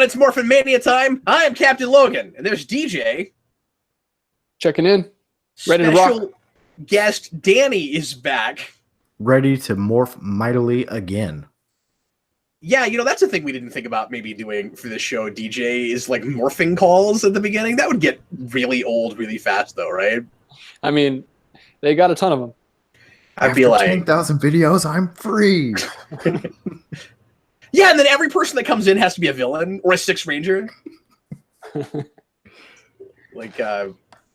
it's Morphin Mania time. I am Captain Logan, and there's DJ. Checking in. Ready to rock. Special guest Danny is back. Ready to morph mightily again. Yeah, that's a thing we didn't think about maybe doing for this show, DJ, is like morphing calls at the beginning. That would get really old really fast, though, right? I mean, they got a ton of them. I'd be like 10,000 videos, I'm free. Yeah, and then every person that comes in has to be a villain or a Sixth Ranger. Like,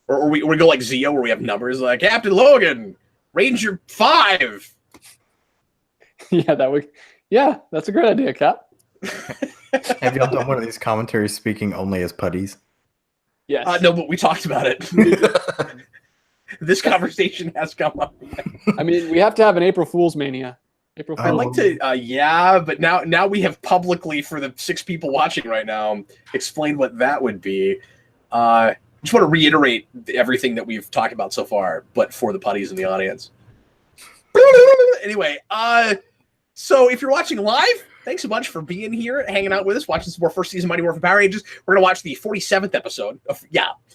or we go like Zeo, where we have numbers like Captain Logan, Ranger 5. Yeah, that's a great idea, Cap. Have y'all done one of these commentaries speaking only as putties? Yes. No, but we talked about it. This conversation has come up. I mean, we have to have an April Fool's Mania. April Fool's. I'd like to, yeah, but now we have publicly, for the 6 people watching right now, explained what that would be. Just want to reiterate everything that we've talked about so far, but for the putties in the audience. Anyway, so if you're watching live, thanks a bunch for being here, hanging out with us, watching some more first season Mighty Morphin Power Rangers. We're going to watch the 47th episode of,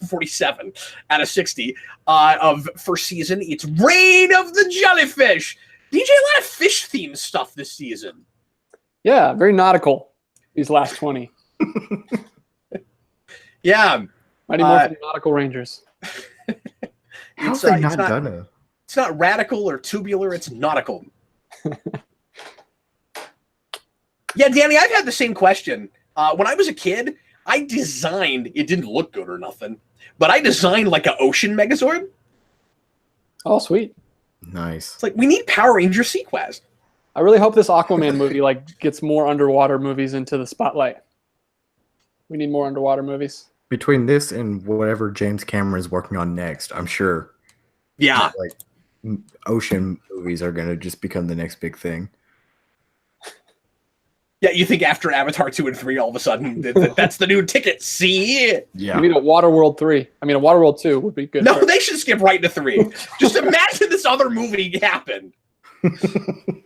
47 out of 60 of first season. It's Reign of the Jellyfish. DJ, a lot of fish themed stuff this season. Yeah, very nautical, these last 20. Yeah. Mighty Morphin Nautical Rangers. How's they not done it? It's not radical or tubular, it's nautical. Yeah, Danny, I've had the same question. When I was a kid, I designed, it didn't look good or nothing, but I designed like an ocean Megazord. Oh, sweet. Nice. It's like, we need Power Ranger Sequest. I really hope this Aquaman movie gets more underwater movies into the spotlight. We need more underwater movies. Between this and whatever James Cameron is working on next, I'm sure. Yeah. Like ocean movies are going to just become the next big thing. Yeah, you think after Avatar 2 and 3, all of a sudden, that's the new ticket. See? Yeah. We need a Waterworld 3. I mean, a Waterworld 2 would be good. No, they should skip right to 3. Just imagine this other movie happened.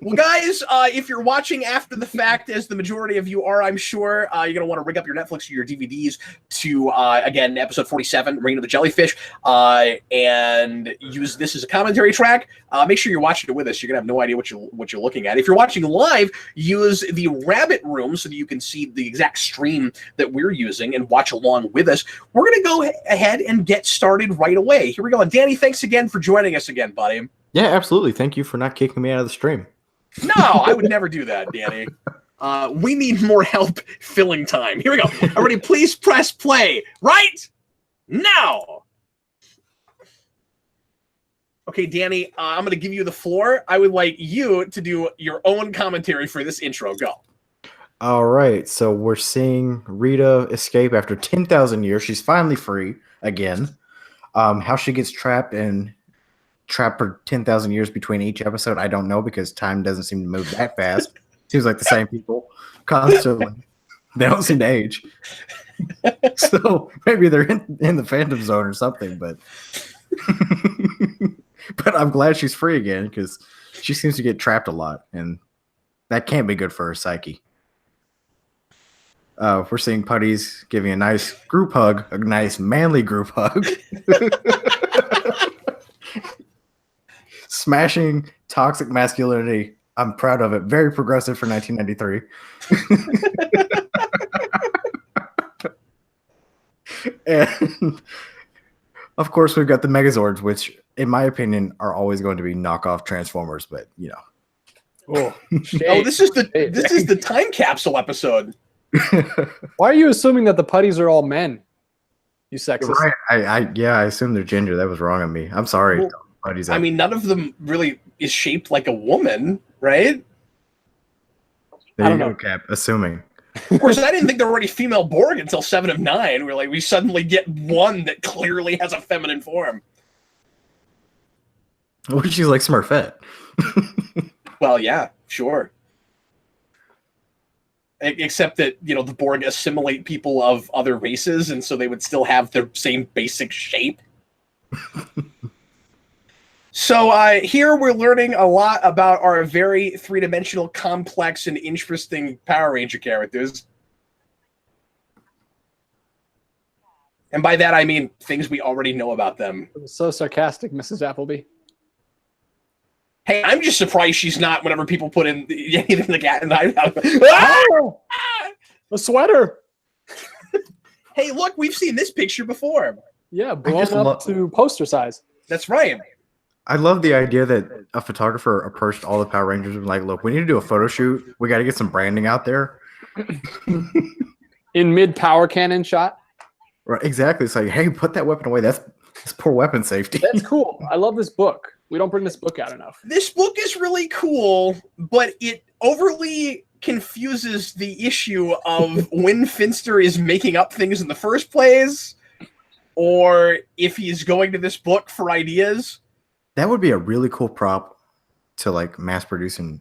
Well, guys, if you're watching after the fact, as the majority of you are, I'm sure, you're going to want to rig up your Netflix or your DVDs to, again, episode 47, Reign of the Jellyfish, and use this as a commentary track. Make sure you're watching it with us. You're going to have no idea what you're looking at. If you're watching live, use the Rabbit Room so that you can see the exact stream that we're using and watch along with us. We're going to go ahead and get started right away. Here we go. And Danny, thanks again for joining us again, buddy. Yeah, absolutely. Thank you for not kicking me out of the stream. No, I would never do that, Danny. We need more help filling time. Here we go. Everybody, please press play right now. Okay, Danny, I'm going to give you the floor. I would like you to do your own commentary for this intro. Go. All right. So we're seeing Rita escape after 10,000 years. She's finally free again. How she gets trapped for 10,000 years between each episode, I don't know, because time doesn't seem to move that fast. Seems like the same people constantly. They don't seem to age. So maybe they're in the Phantom Zone or something, but but I'm glad she's free again, because she seems to get trapped a lot, and that can't be good for her psyche. We're seeing Putties giving a nice group hug, a nice manly group hug. Smashing toxic masculinity. I'm proud of it. Very progressive for 1993. And of course, we've got the Megazords, which, in my opinion, are always going to be knockoff Transformers. But Oh, this is the time capsule episode. Why are you assuming that the putties are all men? You sexist. Right. I assume they're ginger. That was wrong on me. I'm sorry. Well, I mean, none of them really is shaped like a woman, right? There you go, Cap. Assuming. Of course, I didn't think there were any female Borg until 7 of 9. We suddenly get one that clearly has a feminine form. Well, she's like Smurfette. Well, yeah, sure. Except that, the Borg assimilate people of other races, and so they would still have their same basic shape. So here we're learning a lot about our very three-dimensional, complex, and interesting Power Ranger characters. And by that, I mean things we already know about them. It was so sarcastic, Mrs. Appleby. Hey, I'm just surprised she's not whenever people put in anything the cat and I. Oh, a sweater. Hey, look, we've seen this picture before. Yeah, blown up to poster size. That's right. I love the idea that a photographer approached all the Power Rangers and was like, look, we need to do a photo shoot. We got to get some branding out there. In mid-power cannon shot. Right, exactly. It's like, hey, put that weapon away. That's poor weapon safety. That's cool. I love this book. We don't bring this book out enough. This book is really cool, but it overly confuses the issue of when Finster is making up things in the first place, or if he's going to this book for ideas. That would be a really cool prop to like mass producing.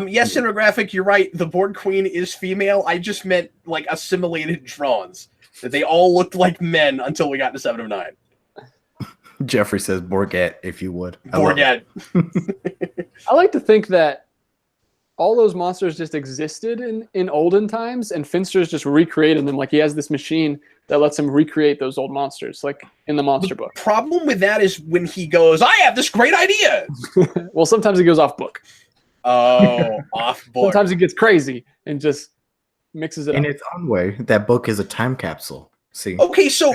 Yes, Cinegraphic, you're right. The Borg Queen is female. I just meant like assimilated drones. That they all looked like men until we got to 7 of 9. Jeffrey says Borgette, if you would. Borgette. I like to think that all those monsters just existed in olden times, and Finster's just recreated them. Like he has this machine that lets him recreate those old monsters, like in the monster book. The problem with that is when he goes, I have this great idea. Well, sometimes he goes off book. Oh, off book. Sometimes he gets crazy and mixes it in up. its own way. That book is a time capsule. See. Okay, so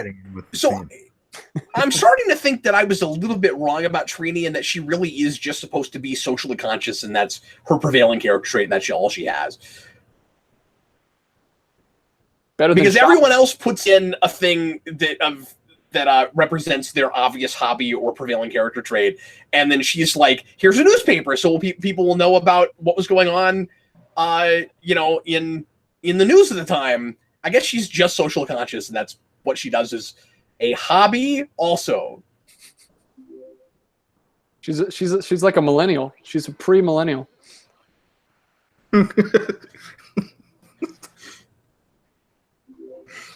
I'm starting to think that I was a little bit wrong about Trini and that she really is just supposed to be socially conscious and that's her prevailing character trait and that's all she has. Better because everyone else puts in a thing that represents their obvious hobby or prevailing character trait, and then she's like, "Here's a newspaper, so people will know about what was going on, in the news at the time." I guess she's just social conscious, and that's what she does as a hobby. Also, she's like a millennial. She's a pre-millennial.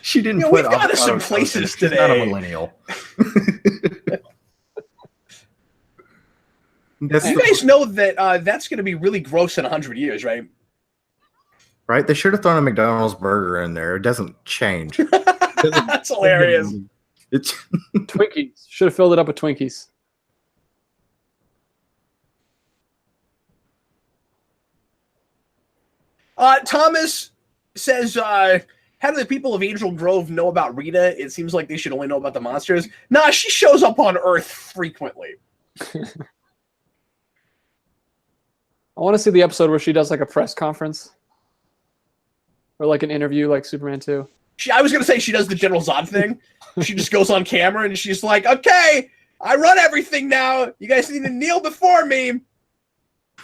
She didn't. We've got us some places today. She's not a millennial. You guys know that that's going to be really gross in 100 years, right? Right? They should have thrown a McDonald's burger in there. It doesn't change. That's hilarious. It's Twinkies. Should have filled it up with Twinkies. Thomas says, how do the people of Angel Grove know about Rita? It seems like they should only know about the monsters. Nah, she shows up on Earth frequently. I want to see the episode where she does like a press conference. Or like an interview like Superman 2. I was going to say she does the General Zod thing. She just goes on camera and she's like, okay, I run everything now. You guys need to kneel before me.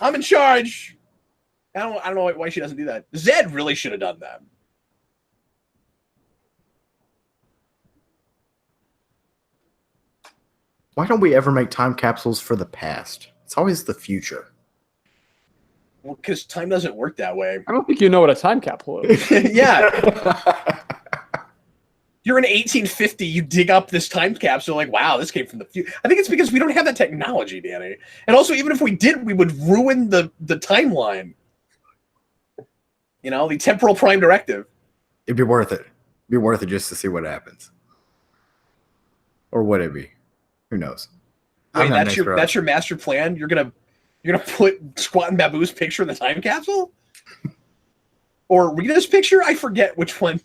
I'm in charge. I don't know why she doesn't do that. Zed really should have done that. Why don't we ever make time capsules for the past? It's always the future. Well, because time doesn't work that way. I don't think you know what a time capsule is. Yeah. You're in 1850, you dig up this time capsule, like, wow, this came from the future. I think it's because we don't have that technology, Danny. And also, even if we did, we would ruin the timeline. You know, the temporal prime directive. It'd be worth it. It'd be worth it just to see what happens. Or would it be? Who knows? Wait, that's your master plan? You're gonna put Squat and Babu's picture in the time capsule? Or Rita's picture? I forget which one.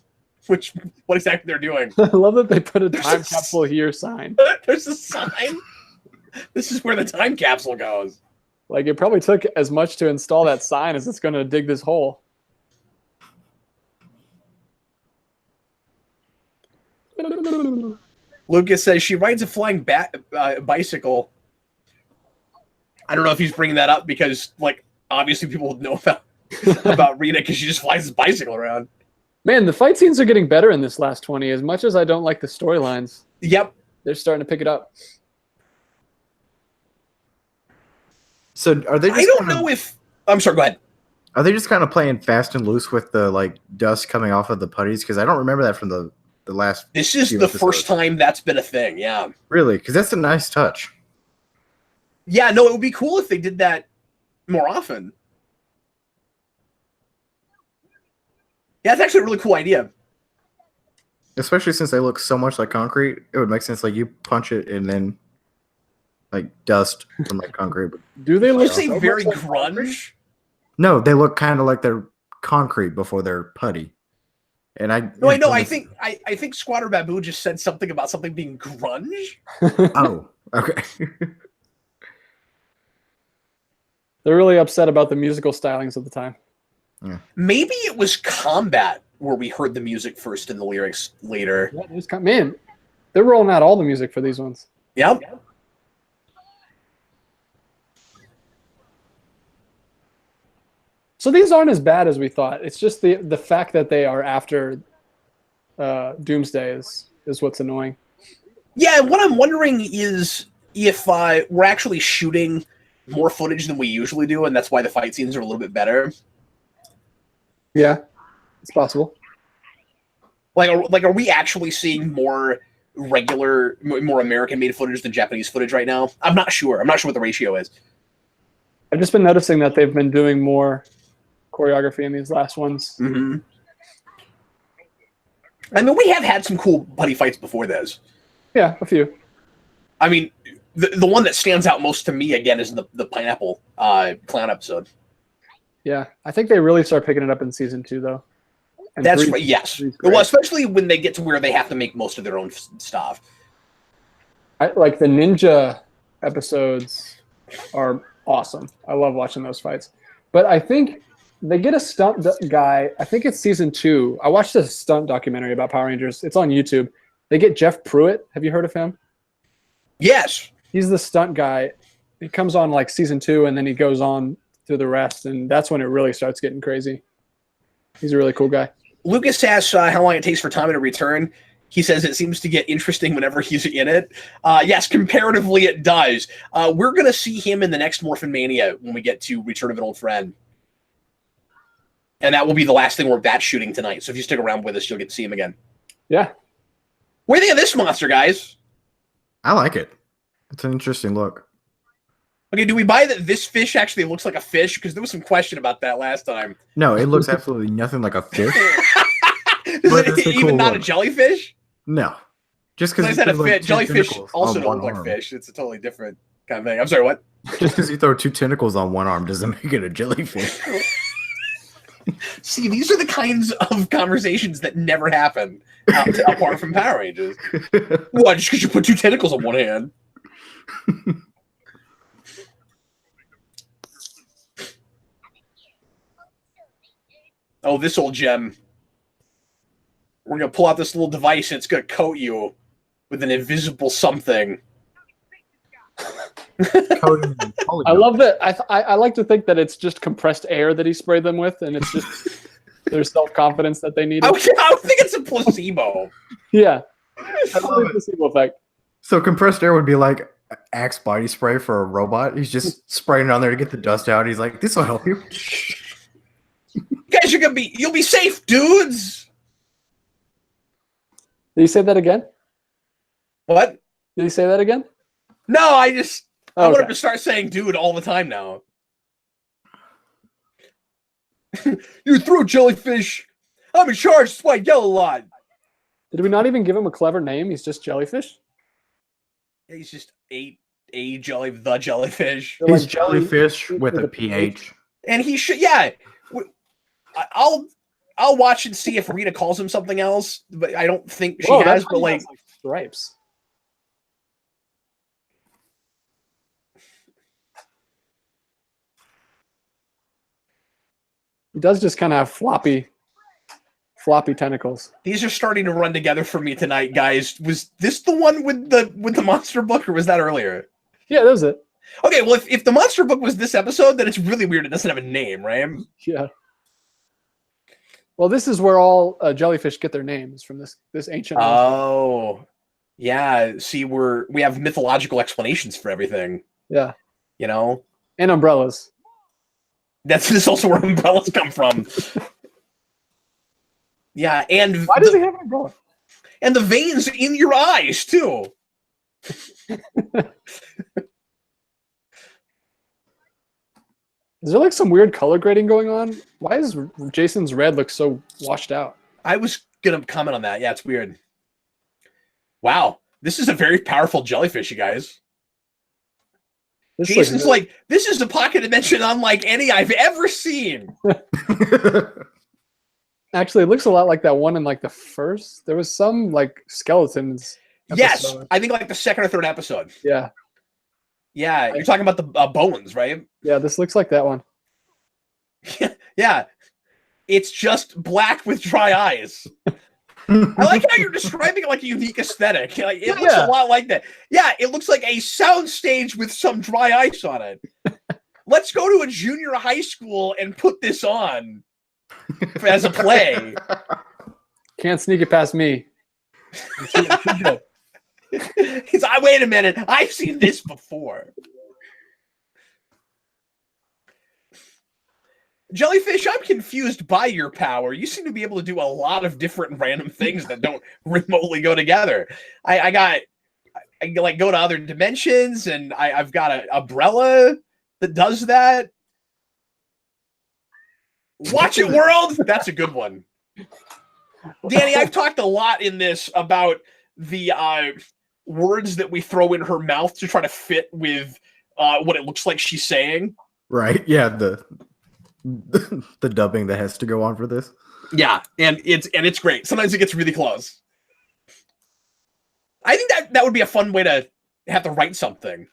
What exactly they're doing. I love that they put a time capsule here sign. There's a sign. This is where the time capsule goes. Like it probably took as much to install that sign as it's going to dig this hole. Lucas says she rides a flying bicycle. I don't know if he's bringing that up because, like, obviously people know about Rita because she just flies his bicycle around. Man, the fight scenes are getting better in this last 20. As much as I don't like the storylines, yep, they're starting to pick it up. So are they? Just I don't know if I'm sorry. Go ahead. Are they just kind of playing fast and loose with the like dust coming off of the putties? Because I don't remember that from the last. This is the first time that's been a thing. Yeah, really, because that's a nice touch. Yeah, no, it would be cool if they did that more often. Yeah, it's actually a really cool idea. Especially since they look so much like concrete, it would make sense. Like you punch it and then like dust from like concrete. Do they You look say so very much like concrete? grunge? No, they look kind of like they're concrete before they're putty. And I No, I know. I think Squatter Babu just said something about something being grunge. Oh, okay. They're really upset about the musical stylings of the time. Maybe it was Combat where we heard the music first and the lyrics later. Yeah, man, they're rolling out all the music for these ones. Yep. So these aren't as bad as we thought. It's just the fact that they are after Doomsday is what's annoying. Yeah, what I'm wondering is if we're actually shooting more footage than we usually do, and that's why the fight scenes are a little bit better. Yeah, it's possible. Like, are we actually seeing more regular, more American-made footage than Japanese footage right now? I'm not sure. I'm not sure what the ratio is. I've just been noticing that they've been doing more choreography in these last ones. Mm-hmm. I mean, we have had some cool buddy fights before this. Yeah, a few. I mean, the one that stands out most to me, again, is the pineapple clown episode. Yeah, I think they really start picking it up in season 2, though. And That's three- right. Yes. three's great. Well, especially when they get to where they have to make most of their own stuff. Like the ninja episodes are awesome. I love watching those fights. But I think they get a stunt guy. I think it's season 2. I watched a stunt documentary about Power Rangers. It's on YouTube. They get Jeff Pruitt. Have you heard of him? Yes. He's the stunt guy. He comes on like season 2, and then he goes on through the rest, and that's when it really starts getting crazy. He's a really cool guy. Lucas asks how long it takes for Tommy to return. He says it seems to get interesting whenever he's in it. Yes, comparatively it does. We're going to see him in the next Morphin Mania when we get to Return of an Old Friend. And that will be the last thing we're batch shooting tonight. So if you stick around with us, you'll get to see him again. Yeah. What do you think of this monster, guys? I like it. It's an interesting look. Okay, do we buy that this fish actually looks like a fish? Because there was some question about that last time. No, it looks absolutely nothing like a fish. Is But it it's a even cool not a look. jellyfish? No. Just Because I because said a fish. Jellyfish also don't look like arm. fish. It's a totally different kind of thing. I'm sorry, what? Just because you throw 2 tentacles on one arm doesn't make it a jellyfish. See, these are the kinds of conversations that never happen apart from Power Rangers. What, just because you put 2 tentacles on one hand? Oh, this old gem. We're going to pull out this little device and it's going to coat you with an invisible something. I love that. I like to think that it's just compressed air that he sprayed them with, and it's just their self-confidence that they need. I would think it's a placebo. Yeah. I love it. Placebo effect. So compressed air would be like Axe body spray for a robot. He's just spraying it on there to get the dust out. He's like, this will help you. Guys, you'll be safe, dudes. Did he say that again? What? Did he say that again? No, I want Okay. him to start saying dude all the time now. You threw Jellyfish. I'm in charge, that's why I yell a lot. Did we not even give him a clever name? He's just Jellyfish? He's just the jellyfish. They're He's like jellyfish with a PH. And he should, yeah. I'll watch and see if Rita calls him something else, but I don't think she Whoa, has, that but guy like has, stripes. He does just kind of have floppy tentacles. these are starting to run together for me tonight, guys. Was this the one with the monster book, or was that earlier? Yeah, that was it. Okay, well, if the monster book was this episode, then it's really weird it doesn't have a name, right? Yeah. Well, this is where all jellyfish get their names from this ancient. Oh, yeah. See, we have mythological explanations for everything. Yeah. You know, And umbrellas. this also where umbrellas come from. Yeah, and Why does he have an umbrella? and the veins in your eyes too. Is there like some weird color grading going on? Why does Jason's red look so washed out? I was gonna comment on that. Yeah, it's weird. Wow, this is a very powerful jellyfish, you guys. This Jason's like, this is a pocket dimension unlike any I've ever seen. Actually, it looks a lot like that one in like the first. There was some like skeletons. Yes, episode. I think like the second or third episode. Yeah. Yeah, you're talking about the bones, right? Yeah, this looks like that one. Yeah. It's just black with dry eyes. I like how you're describing it like a unique aesthetic. Like, it looks a lot like that. Yeah, it looks like a sound stage with some dry ice on it. Let's go to a junior high school and put this on as a play. Can't sneak it past me. Wait a minute. I've seen this before. Jellyfish, I'm confused by your power. You seem to be able to do a lot of different random things that don't remotely go together. I like go to other dimensions, and I've got an umbrella that does that. Watch it, world! That's a good one. Danny, I've talked a lot in this about the words that we throw in her mouth to try to fit with what it looks like she's saying. Right, yeah, the dubbing that has to go on for this. Yeah, and it's great. Sometimes it gets really close. I think that would be a fun way to have to write something.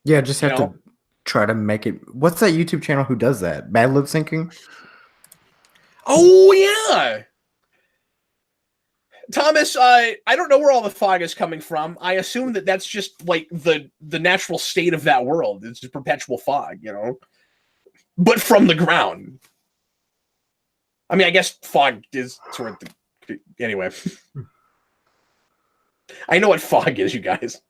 Yeah, just have to try to make it. What's that YouTube channel who does that? Bad lip syncing? Oh yeah. Thomas, I don't know where all the fog is coming from. I assume that that's just like the natural state of that world. It's just perpetual fog, but from the ground. I mean, I guess fog is sort of anyway. I know what fog is, you guys.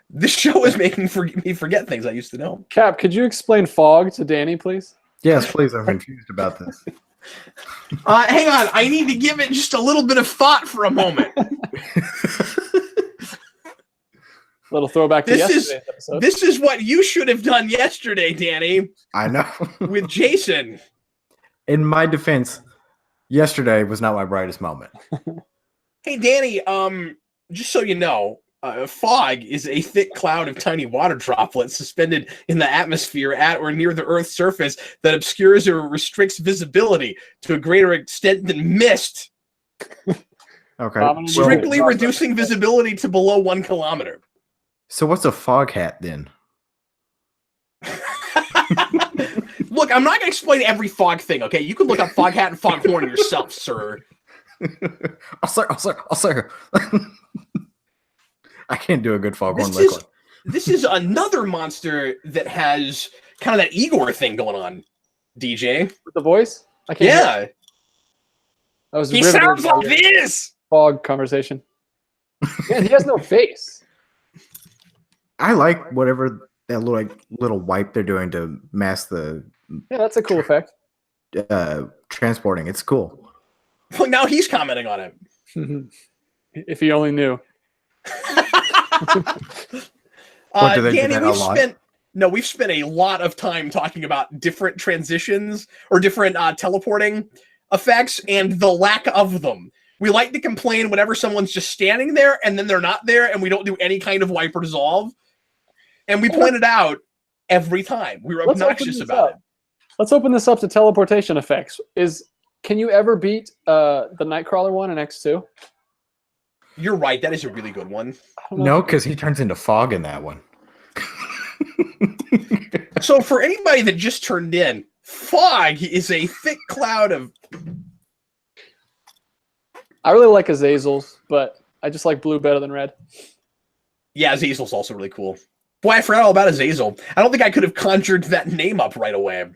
This show is making me forget things I used to know. Cap, could you explain fog to Danny, please? Yes, please. I'm confused about this. Hang on. I need to give it just a little bit of thought for a moment. Little throwback to yesterday's episode. This is what you should have done yesterday, Danny. I know. With Jason. In my defense, yesterday was not my brightest moment. Hey, Danny, just so you know, fog is a thick cloud of tiny water droplets suspended in the atmosphere at or near the Earth's surface that obscures or restricts visibility to a greater extent than mist. Okay. Strictly reducing visibility to below 1 kilometer. So what's a fog hat then? Look, I'm not going to explain every fog thing, okay? You can look up fog hat and fog horn yourself, sir. I'll say. I can't do a good foghorn liquid. This is another monster that has kind of that Igor thing going on, DJ. With the voice? I can't hear. That was he sounds like this! Fog conversation. Yeah, he has no face. I like whatever that little wipe they're doing to mask the... Yeah, that's a cool effect. Transporting. It's cool. Well, now he's commenting on it. If he only knew. Danny, we've spent a lot of time talking about different transitions or different teleporting effects and the lack of them. We like to complain whenever someone's just standing there and then they're not there and we don't do any kind of wipe or dissolve. And we point it out every time. We were obnoxious about it. Let's open this up to teleportation effects. Can you ever beat the Nightcrawler one in X2? You're right. That is a really good one. No, because he turns into fog in that one. So for anybody that just turned in, fog is a thick cloud of... I really like Azazel's, but I just like blue better than red. Yeah, Azazel's also really cool. Boy, I forgot all about Azazel. I don't think I could have conjured that name up right away.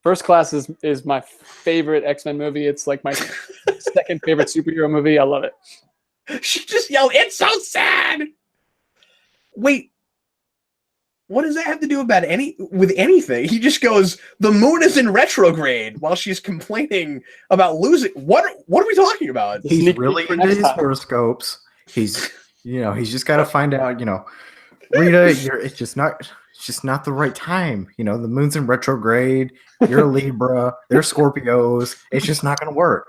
First Class is my favorite X-Men movie. It's like my second favorite superhero movie. I love it. She just yelled, "It's so sad!" Wait, what does that have to do with anything? He just goes, "The moon is in retrograde," while she's complaining about losing. What are we talking about? He's really into his horoscopes. He's just got to find out. Rita, it's just not the right time. The moon's in retrograde. You're a Libra. They're Scorpios. It's just not going to work.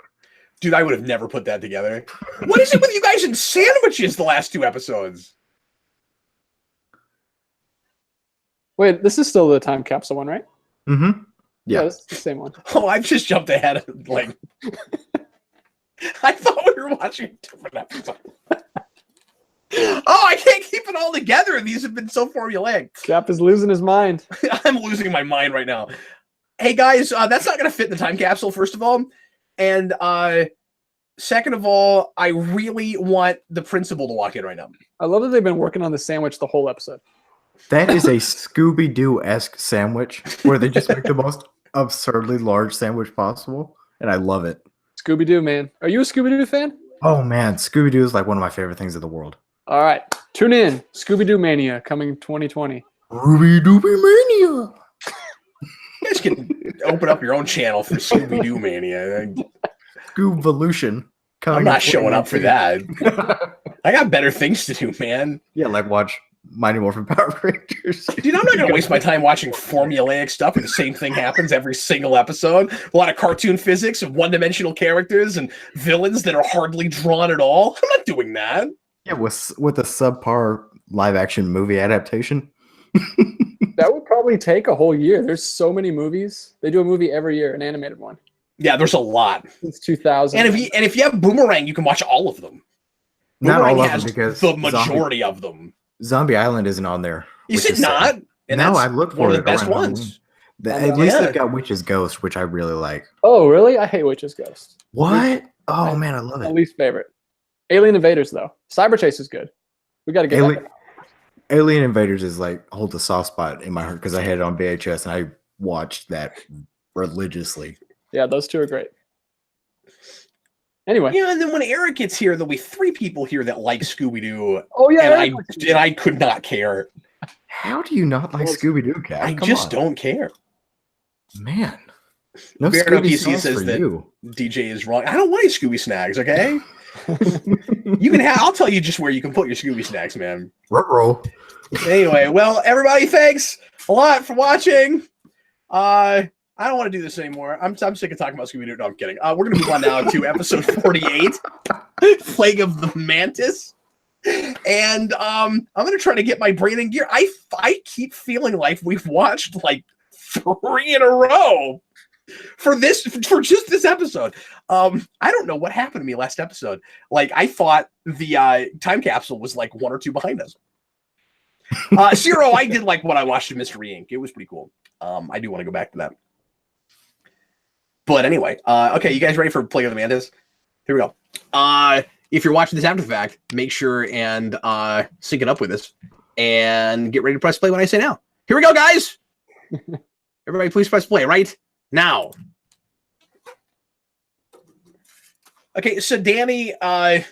Dude, I would have never put that together. What is it with you guys and sandwiches the last 2 episodes? Wait, this is still the time capsule one, right? Mm-hmm. Yeah. This is the same one. Oh, I've just jumped ahead. Like, I thought we were watching a different episode. Oh, I can't keep it all together. These have been so formulaic. Cap is losing his mind. I'm losing my mind right now. Hey, guys, that's not going to fit in the time capsule, first of all. And second of all, I really want the principal to walk in right now. I love that they've been working on the sandwich the whole episode. That is a Scooby-Doo-esque sandwich where they just make the most absurdly large sandwich possible. And I love it. Scooby-Doo, man. Are you a Scooby-Doo fan? Oh, man. Scooby-Doo is like one of my favorite things in the world. All right. Tune in. Scooby-Doo Mania coming 2020. Ruby-Dooby Mania. You guys can open up your own channel for Scooby-Doo Mania. Scoovolution. I'm not showing up for that. I got better things to do, man. Yeah, like watch Mighty Morphin Power Rangers. Dude, I'm not going to waste my time watching formulaic stuff where the same thing happens every single episode. A lot of cartoon physics of one-dimensional characters and villains that are hardly drawn at all. I'm not doing that. Yeah, with a subpar live-action movie adaptation. That would probably take a whole year. There's so many movies. They do a movie every year, an animated one. Yeah, there's a lot. Since 2000. And if you have Boomerang, you can watch all of them. Not Boomerang all of has them because the majority of them. Zombie Island isn't on there. Is it not? And no, that's I looked for one of the it best around ones. At least they've got Witch's Ghost, which I really like. Oh, really? I hate Witch's Ghost. What? Oh, man, I love My it. least favorite. Alien Invaders, though. Cyber Chase is good. We got to get that. Alien Invaders is like holds a soft spot in my heart because I had it on VHS and I watched that religiously. Yeah, those two are great. Anyway. Yeah, and then when Eric gets here, there'll be 3 people here that like Scooby-Doo. Oh, yeah. And I could not care. How do you not like Scooby-Doo, Cat? I just don't care. Man. No Bear Scooby PC songs says for that you. DJ is wrong. I don't want any Scooby snacks, okay? You can have. I'll tell you just where you can put your Scooby snacks, man. Ruh-roh. Anyway, well, everybody, thanks a lot for watching. I don't want to do this anymore. I'm sick of talking about Scooby-Doo. No, I'm kidding. We're going to move on now to episode 48, Plague of the Mantis. And I'm going to try to get my brain in gear. I keep feeling like we've watched like 3 in a row for just this episode. I don't know what happened to me last episode. Like, I thought the time capsule was like 1 or 2 behind us. Zero, I did like what I watched in Mystery Inc. It was pretty cool. I do want to go back to that. But anyway, okay, you guys ready for Plague of the Mantis? Here we go. If you're watching this after the fact, make sure and sync it up with us and get ready to press play when I say now. Here we go, guys. Everybody, please press play right now. Okay, so Danny, the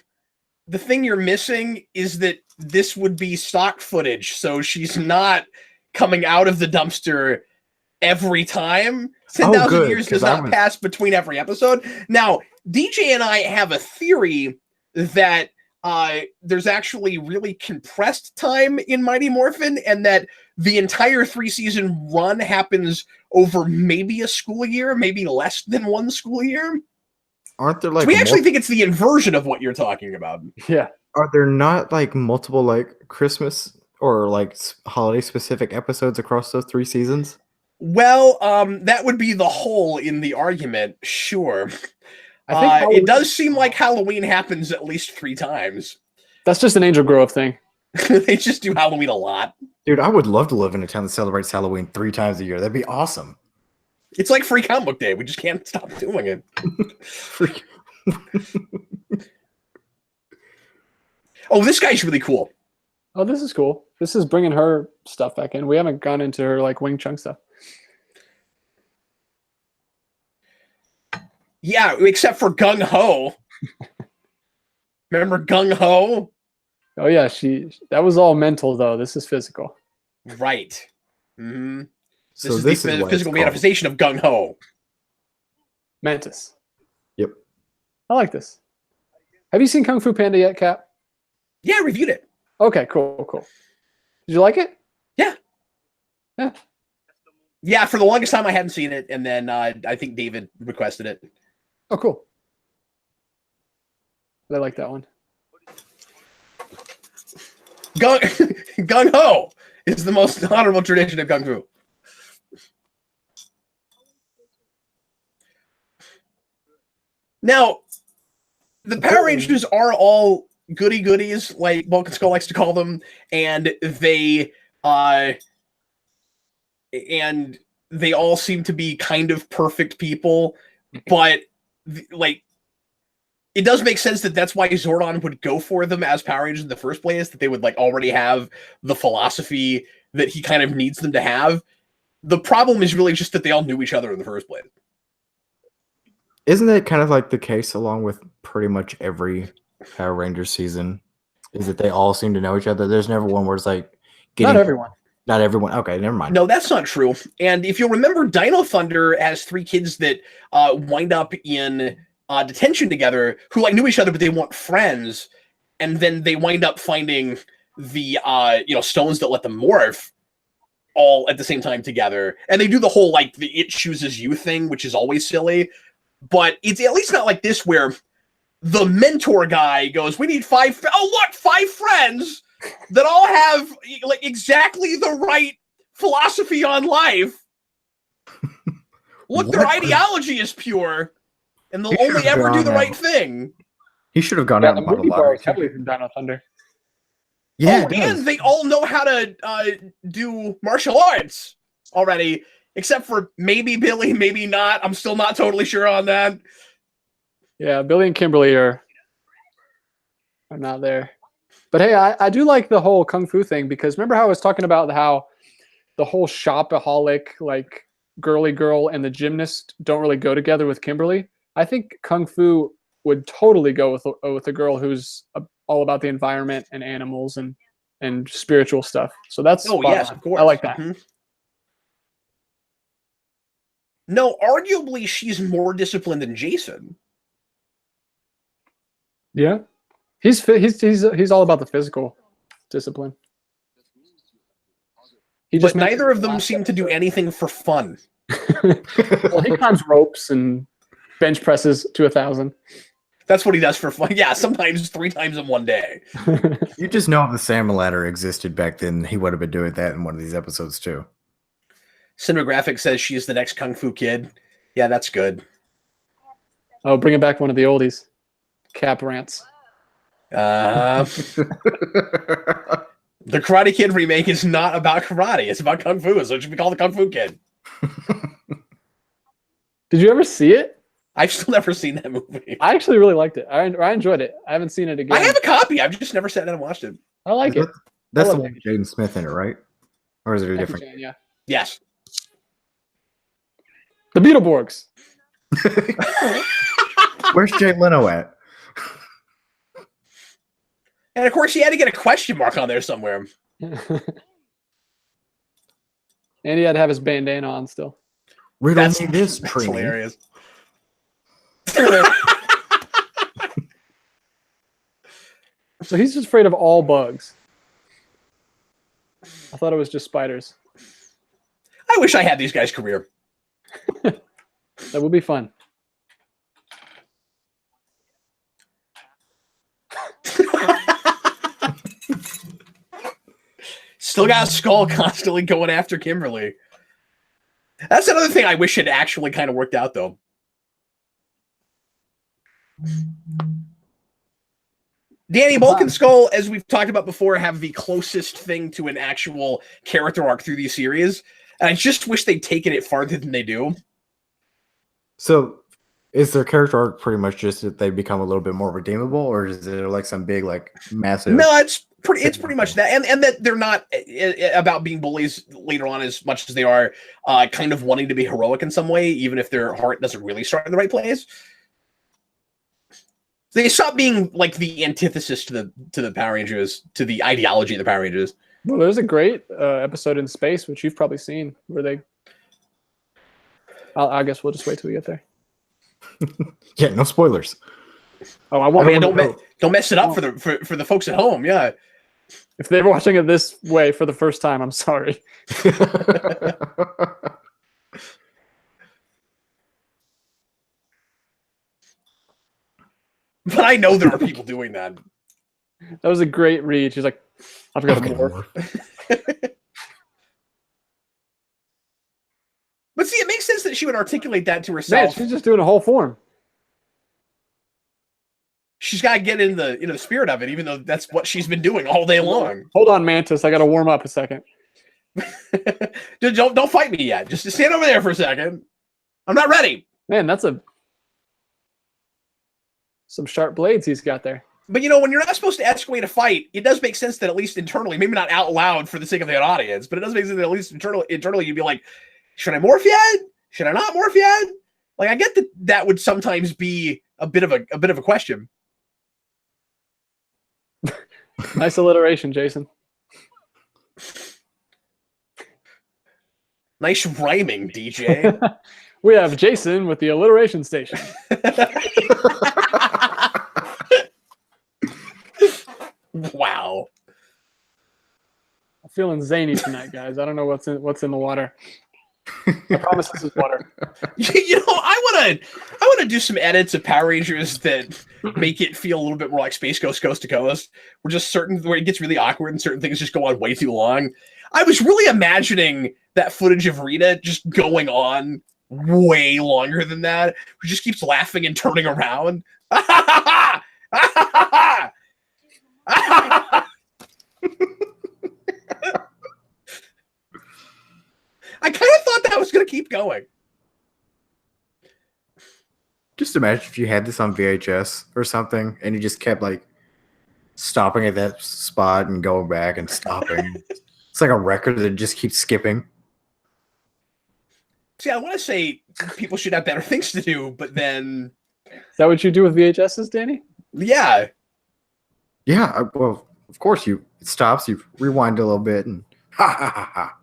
thing you're missing is that this would be stock footage, so she's not coming out of the dumpster every time. 10,000 years does not pass between every episode. Now, DJ and I have a theory that there's actually really compressed time in Mighty Morphin, and that the entire 3-season run happens over maybe a school year, maybe less than 1 school year. Aren't there like we actually think it's the inversion of what you're talking about. Yeah. Are there not like multiple like Christmas or like holiday specific episodes across those 3 seasons? Well, that would be the hole in the argument, sure. I think it does seem like Halloween happens at least 3 times. That's just an Angel Grove thing. They just do Halloween a lot. Dude, I would love to live in a town that celebrates Halloween 3 times a year. That'd be awesome. It's like Free Comic Book Day. We just can't stop doing it. Oh, this guy's really cool. Oh, this is cool. This is bringing her stuff back in. We haven't gone into her like Wing Chun stuff. Yeah, except for Gung Ho. Remember Gung Ho? Oh yeah, that was all mental though. This is physical. Right. Mm-hmm. So this is the physical manifestation of Gung Ho. Mantis. Yep. I like this. Have you seen Kung Fu Panda yet, Cap? Yeah, I reviewed it. Okay, cool. Did you like it? Yeah. Yeah. Yeah, for the longest time I hadn't seen it, and then I think David requested it. Oh, cool. I like that one. Gung Ho is the most honorable tradition of Kung Fu. Now, the Power Rangers are all goody goodies, like Bulk and Skull likes to call them, and they all seem to be kind of perfect people, but like it does make sense that that's why Zordon would go for them as Power Rangers in the first place, that they would like already have the philosophy that he kind of needs them to have. The problem is really just that they all knew each other in the first place. Isn't that kind of like the case along with pretty much every Power Rangers season? Is that they all seem to know each other? There's never one where it's like Not everyone. Not everyone. Okay, never mind. No, that's not true. And if you'll remember, Dino Thunder has 3 kids that wind up in detention together who like knew each other, but they weren't friends. And then they wind up finding the stones that let them morph all at the same time together. And they do the whole like the it chooses you thing, which is always silly. But it's at least not like this where the mentor guy goes, we need 5 friends that all have like exactly the right philosophy on life. Look, their ideology is pure, and they'll only ever do the right thing. He should have gone out and bought a lottery. Heavily from Dino Thunder. Yeah, and they all know how to do martial arts already. Except for maybe Billy, maybe not. I'm still not totally sure on that. Yeah, Billy and Kimberly are not there. But hey, I do like the whole Kung Fu thing, because remember how I was talking about how the whole shopaholic, like girly girl and the gymnast don't really go together with Kimberly? I think Kung Fu would totally go with a girl who's all about the environment and animals and spiritual stuff. So that's yes, of course. I like that. Mm-hmm. No, arguably she's more disciplined than Jason. Yeah, he's all about the physical discipline. But neither of them seem to do anything for fun. Well, he climbs ropes and bench presses to 1,000. That's what he does for fun. Yeah, sometimes 3 times in one day. You just know if the salmon ladder existed back then, he would have been doing that in one of these episodes too. Cinematographic says she's the next Kung Fu Kid. Yeah, that's good. Oh, bringing back one of the oldies. Cap rants. The Karate Kid remake is not about karate. It's about Kung Fu, so it should be called the Kung Fu Kid. Did you ever see it? I've still never seen that movie. I actually really liked it. I enjoyed it. I haven't seen it again. I have a copy. I've just never sat down and watched it. I like it. That's the one with Jaden Smith in it, right? Or is it a different? Yeah. Yes. The Beetleborgs. Where's Jay Leno at? And of course, he had to get a question mark on there somewhere. And he had to have his bandana on still. That's hilarious. So he's just afraid of all bugs. I thought it was just spiders. I wish I had these guys' career. That would be fun. Still got Skull constantly going after Kimberly. That's another thing I wish had actually kind of worked out, though. Danny, Bulk and Skull, as we've talked about before, have the closest thing to an actual character arc through these series. And I just wish they'd taken it farther than they do. So, is their character arc pretty much just that they become a little bit more redeemable, or is there like some big, like massive? No, it's pretty much that, and that they're not about being bullies later on as much as they are kind of wanting to be heroic in some way, even if their heart doesn't really start in the right place. They stop being like the antithesis to the Power Rangers, to the ideology of the Power Rangers. Well, there's a great episode in space, which you've probably seen, where they. I guess we'll just wait till we get there. Yeah, no spoilers. Oh, I won't. Don't mess it up for the folks at home. Yeah. If they're watching it this way for the first time, I'm sorry. But I know there are people doing that. That was a great read. She's like, I've got Okay, more. But see, it makes sense that she would articulate that to Man, herself. she's just doing a whole form. She's got to get in the spirit of it, even though that's what she's been doing all day long. Hold on, Mantis. I got to warm up a second. Don't fight me yet. Just stand over there for a second. I'm not ready. Man, that's some sharp blades he's got there. But, you know, when you're not supposed to escalate a fight, it does make sense that at least internally, maybe not out loud for the sake of the audience, but it does make sense that at least internally you'd be like, should I morph yet? Should I not morph yet? Like, I get that would sometimes be a bit of a question. Nice alliteration, Jason. Nice rhyming, DJ. We have Jason with the alliteration station. Wow. I'm feeling zany tonight, guys. I don't know what's in the water. I promise this is water. You know, I want to do some edits of Power Rangers that make it feel a little bit more like Space Ghost Coast to Coast. Where it gets really awkward and certain things just go on way too long. I was really imagining that footage of Rita just going on way longer than that. Who just keeps laughing and turning around. I kind of thought that was going to keep going. Just imagine if you had this on VHS or something, and you just kept like stopping at that spot and going back and stopping. It's like a record that just keeps skipping. See, I want to say people should have better things to do, but then... Is that what you do with VHSs, Danny? Yeah. Yeah, well, of course it stops, you rewind a little bit, and ha ha ha ha.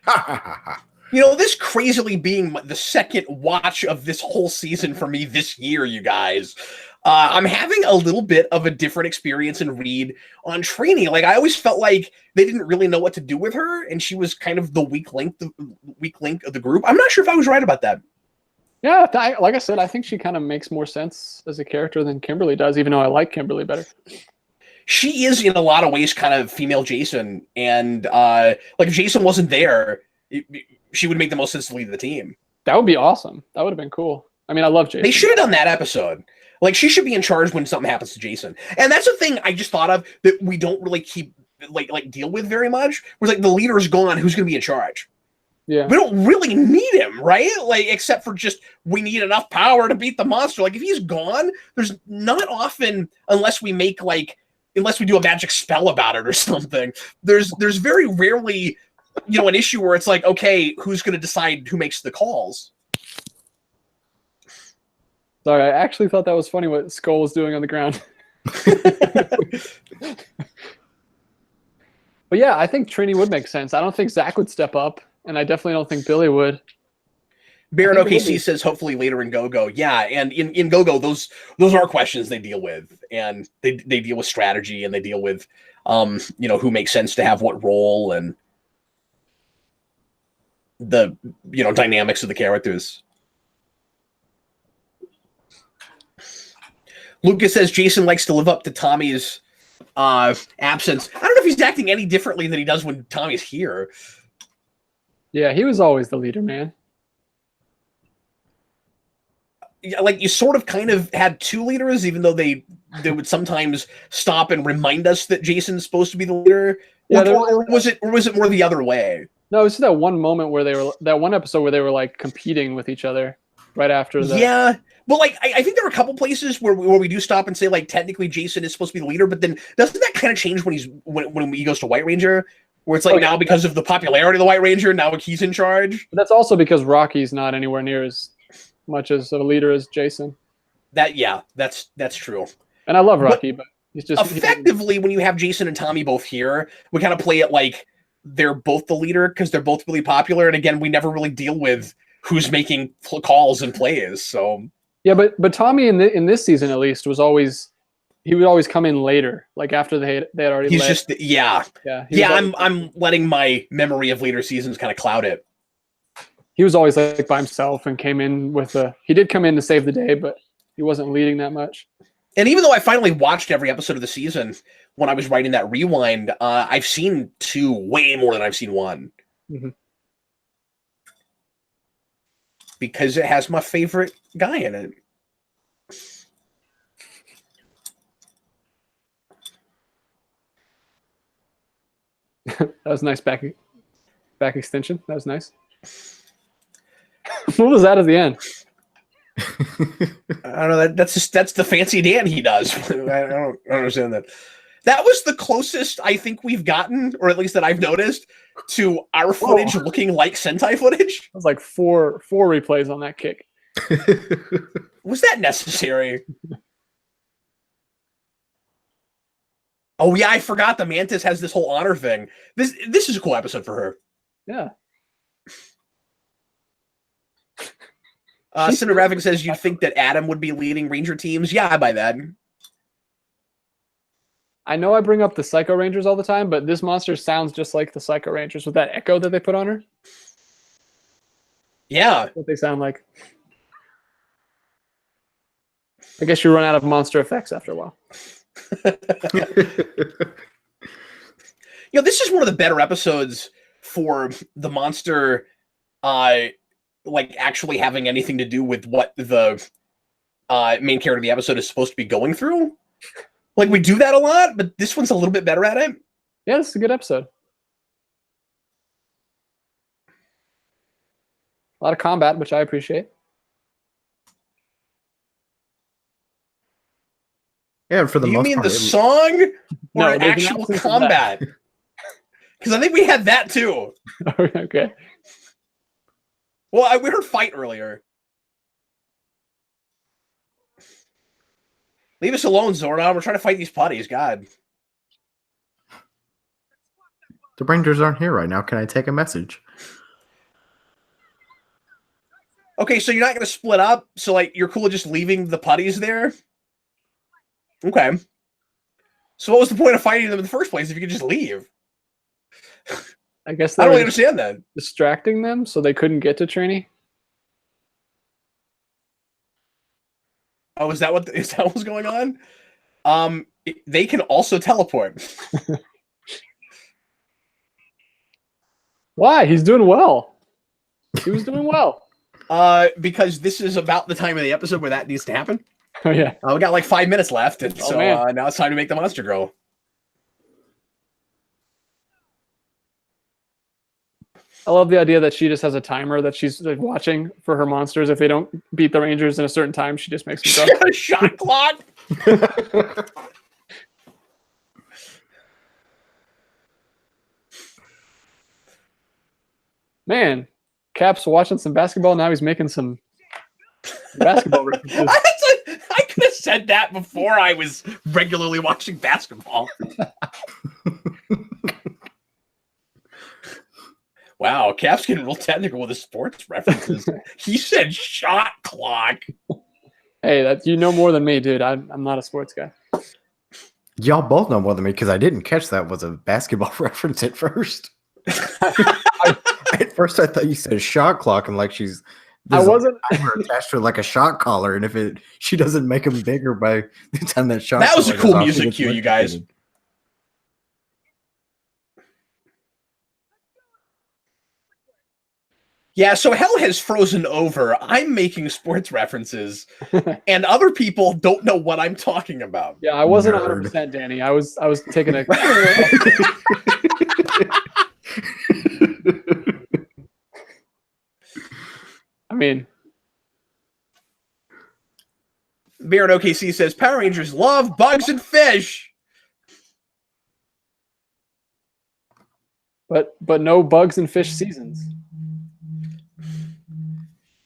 Ha ha ha ha. You know, this crazily being the second watch of this whole season for me this year, you guys, I'm having a little bit of a different experience and read on Trini. Like, I always felt like they didn't really know what to do with her, and she was kind of the weak link of the group. I'm not sure if I was right about that. Yeah, like I said, I think she kind of makes more sense as a character than Kimberly does, even though I like Kimberly better. She is, in a lot of ways, kind of female Jason, and like if Jason wasn't there, she would make the most sense to lead the team. That would be awesome. That would have been cool. I mean, I love Jason. They should have done that episode. Like, she should be in charge when something happens to Jason. And that's a thing I just thought of that we don't really keep like deal with very much. Where like the leader is gone, who's going to be in charge? Yeah, we don't really need him, right? Like, except for just we need enough power to beat the monster. Like, if he's gone, there's not often, unless we do a magic spell about it or something. There's very rarely, you know, an issue where it's like, okay, who's going to decide who makes the calls? Sorry, I actually thought that was funny what Skull was doing on the ground. But yeah, I think Trini would make sense. I don't think Zach would step up, and I definitely don't think Billy would. Baron OKC says hopefully later in Go-Go. Yeah, and in Go-Go, those are questions they deal with, and they deal with strategy, and they deal with you know, who makes sense to have what role, and the, you know, dynamics of the characters. Lucas says Jason likes to live up to Tommy's absence. I don't know if he's acting any differently than he does when Tommy's here. Yeah, he was always the leader, man. Yeah, like, you sort of kind of had two leaders, even though they would sometimes stop and remind us that Jason's supposed to be the leader. Yeah, or was it more the other way? No, it was just that one moment where that one episode where they were like competing with each other right after the. Yeah. But like, I think there are a couple places where we do stop and say, like, technically Jason is supposed to be the leader, but then doesn't that kind of change when he goes to White Ranger, where it's like, now because of the popularity of the White Ranger, now he's in charge? But that's also because Rocky's not anywhere near as much as a leader as Jason. That's true. And I love Rocky, but he's just effectively when you have Jason and Tommy both here, we kind of play it like they're both the leader because they're both really popular, and again, we never really deal with who's making calls and plays. So. Yeah, but Tommy in this season at least would always come in later, like after they had already. He's led. just yeah. I'm letting my memory of later seasons kind of cloud it. He was always like by himself and came in with he did come in to save the day, but he wasn't leading that much. And even though I finally watched every episode of the season when I was writing that rewind, I've seen 2 way more than I've seen 1. Mm-hmm. Because it has my favorite guy in it. That was nice back extension. That was nice. What was that at the end? I don't know. That's the fancy Dan he does. I don't understand that. That was the closest I think we've gotten, or at least that I've noticed, to our footage looking like Sentai footage. It was like four replays on that kick. Was that necessary? Oh yeah, I forgot the Mantis has this whole honor thing. This is a cool episode for her. Yeah. Cinegraphic says you'd think that Adam would be leading Ranger teams. Yeah, I buy that. I know I bring up the Psycho Rangers all the time, but this monster sounds just like the Psycho Rangers with that echo that they put on her. Yeah. That's what they sound like. I guess you run out of monster effects after a while. This is one of the better episodes for the monster like actually having anything to do with what the main character of the episode is supposed to be going through. Like, we do that a lot, but this one's a little bit better at it. Yeah, it's a good episode. A lot of combat, which I appreciate. Yeah, for the most part. You mean the song or actual combat? Because I think we had that too. Okay. Well, we heard fight earlier. Leave us alone, Zordon. We're trying to fight these putties. God. The Rangers aren't here right now. Can I take a message? Okay, so you're not going to split up? So, like, you're cool with just leaving the putties there? Okay. So what was the point of fighting them in the first place if you could just leave? I guess I don't really understand that. Distracting them so they couldn't get to Trini. Oh, is that what was going on? They can also teleport. Why? He's doing well. He was doing well. Because this is about the time of the episode where that needs to happen. Oh yeah. We got like 5 minutes left, and so now it's time to make the monster grow. I love the idea that she just has a timer that she's like watching for her monsters. If they don't beat the Rangers in a certain time, she just makes them go. A shot clock. Man, Cap's watching some basketball. Now he's making some basketball references. I could have said that before I was regularly watching basketball. Wow, Cap's getting real technical with his sports references. He said shot clock. Hey, you know more than me, dude. I'm not a sports guy. Y'all both know more than me because I didn't catch that was a basketball reference at first. At first, I thought you said shot clock, and like she's. I wasn't attached to like a shot collar, and if she doesn't make them bigger by the time that shot. That was a cool music cue, you guys. Yeah, so hell has frozen over. I'm making sports references, and other people don't know what I'm talking about. Yeah, I wasn't 100%, Danny. I was taking a. I mean, Bear at OKC says Power Rangers love bugs and fish, but no bugs and fish seasons.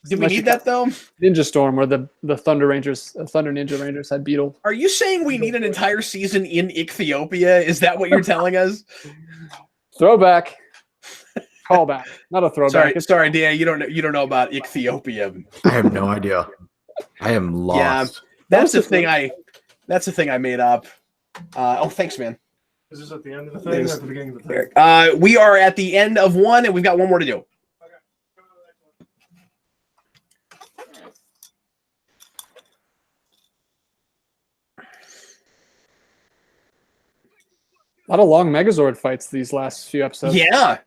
Did we need that though? Ninja Storm, where the Thunder Ninja Rangers had Beetle. Are you saying we need an entire season in Ethiopia? Is that what you're telling us? Throwback. Callback, not a throwback. Sorry, Dan. You don't know about Ethiopia. I have no idea. I am lost. Yeah, that's the thing I made up. Oh, thanks, man. Is this at the end of the thing or at the beginning of the thing? We are at the end of one, and we've got one more to do. A lot of long Megazord fights these last few episodes. Yeah.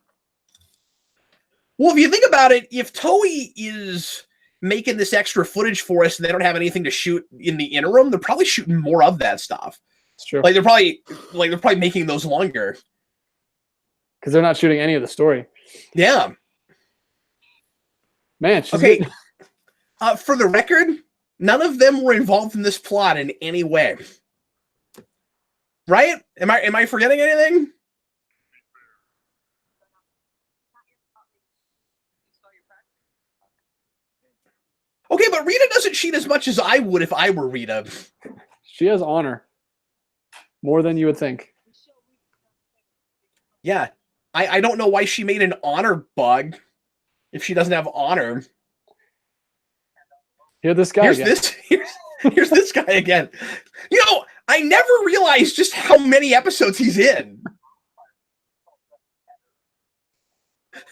Well, if you think about it, if Toei is making this extra footage for us and they don't have anything to shoot in the interim, they're probably shooting more of that stuff. It's true. Like they're probably making those longer. Because they're not shooting any of the story. Yeah. Man, she's okay. getting... For the record, none of them were involved in this plot in any way. Right? Am I forgetting anything? Okay, but Rita doesn't cheat as much as I would if I were Rita. She has honor. More than you would think. Yeah. I don't know why she made an honor bug if she doesn't have honor. Here, this guy here's this guy again. You know, I never realized just how many episodes he's in.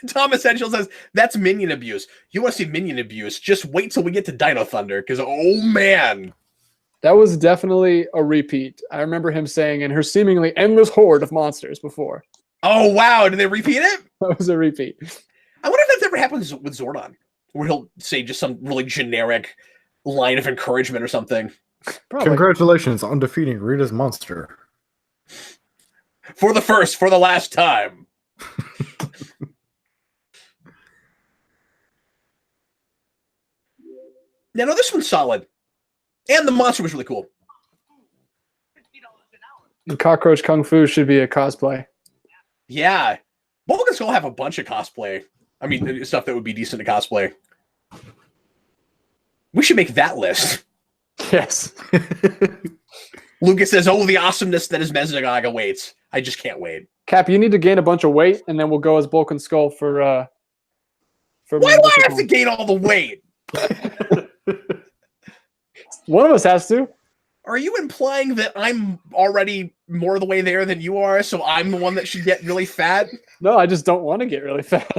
Thomas Henschel says, that's minion abuse. You want to see minion abuse? Just wait till we get to Dino Thunder, because, oh, man. That was definitely a repeat. I remember him saying, in her seemingly endless horde of monsters before. Oh, wow. Did they repeat it? That was a repeat. I wonder if that's ever happens with Zordon, where he'll say just some really generic line of encouragement or something. Probably. Congratulations on defeating Rita's monster. For the last time. Yeah, no, this one's solid. And the monster was really cool. And Cockroach Kung Fu should be a cosplay. Yeah. Vulcan's gonna have a bunch of cosplay. I mean, stuff that would be decent to cosplay. We should make that list. Yes. Lucas says, oh, the awesomeness that is Mezugag awaits. I just can't wait. Cap, you need to gain a bunch of weight, and then we'll go as Bulk and Skull for why do I have to gain all the weight? One of us has to. Are you implying that I'm already more the way there than you are, so I'm the one that should get really fat? No, I just don't want to get really fat.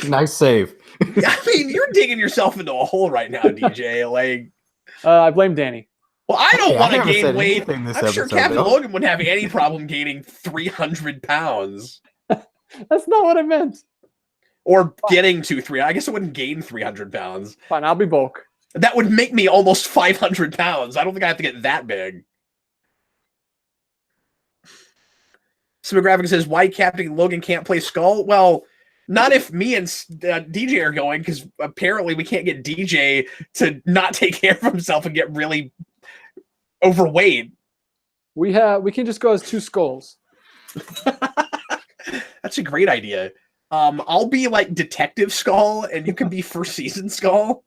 Nice save. I mean, you're digging yourself into a hole right now, DJ. Like, I blame Danny. Well, I don't want to gain weight. I'm sure Captain Logan wouldn't have any problem gaining 300 pounds. That's not what I meant. Or getting to 300. I guess I wouldn't gain 300 pounds. Fine, I'll be Bulk. That would make me almost 500 pounds. I don't think I have to get that big. Simographic says, why Captain Logan can't play Skull? Well, not if me and DJ are going, because apparently we can't get DJ to not take care of himself and get really overweight. We can just go as two skulls. That's a great idea. I'll be like Detective Skull, and you can be First Season Skull.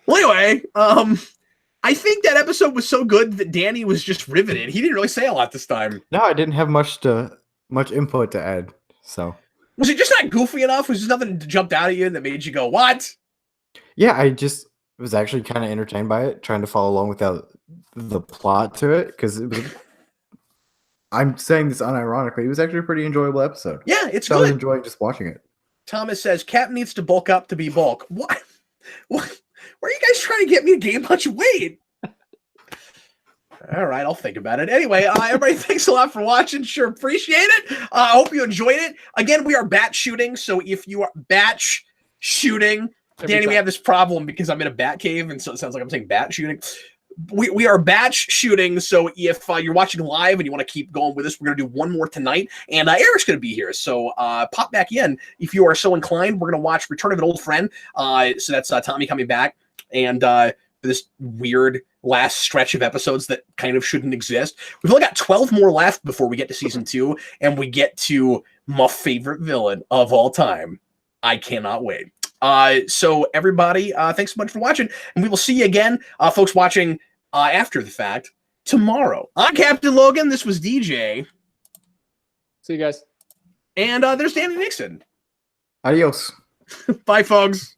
Well, anyway, I think that episode was so good that Danny was just riveted. He didn't really say a lot this time. No, I didn't have much input to add. So was it just not goofy enough? Was there nothing that jumped out at you that made you go, "What?" Yeah, I just was actually kind of entertained by it, trying to follow along without the plot to it, because it was. I'm saying this unironically. It was actually a pretty enjoyable episode. Yeah, it's so good. I was enjoying just watching it. Thomas says, Cap needs to bulk up to be Bulk. What? Why are you guys trying to get me to gain a bunch of weight? All right, I'll think about it. Anyway, everybody, thanks a lot for watching. Sure appreciate it. I hope you enjoyed it. Again, we are batch shooting, so if you are batch shooting, Danny, we have this problem because I'm in a bat cave, and so it sounds like I'm saying bat shooting. We are batch shooting, so if you're watching live and you want to keep going with us, we're going to do one more tonight, and Eric's going to be here, so pop back in if you are so inclined. We're going to watch Return of an Old Friend, so that's Tommy coming back, and this weird last stretch of episodes that kind of shouldn't exist. We've only got 12 more left before we get to season 2, and we get to my favorite villain of all time. I cannot wait. So everybody, thanks so much for watching, and we will see you again, folks watching after the fact tomorrow. I'm Captain Logan. This was DJ. See you guys. And there's Danny Nixon. Adios. Bye, folks.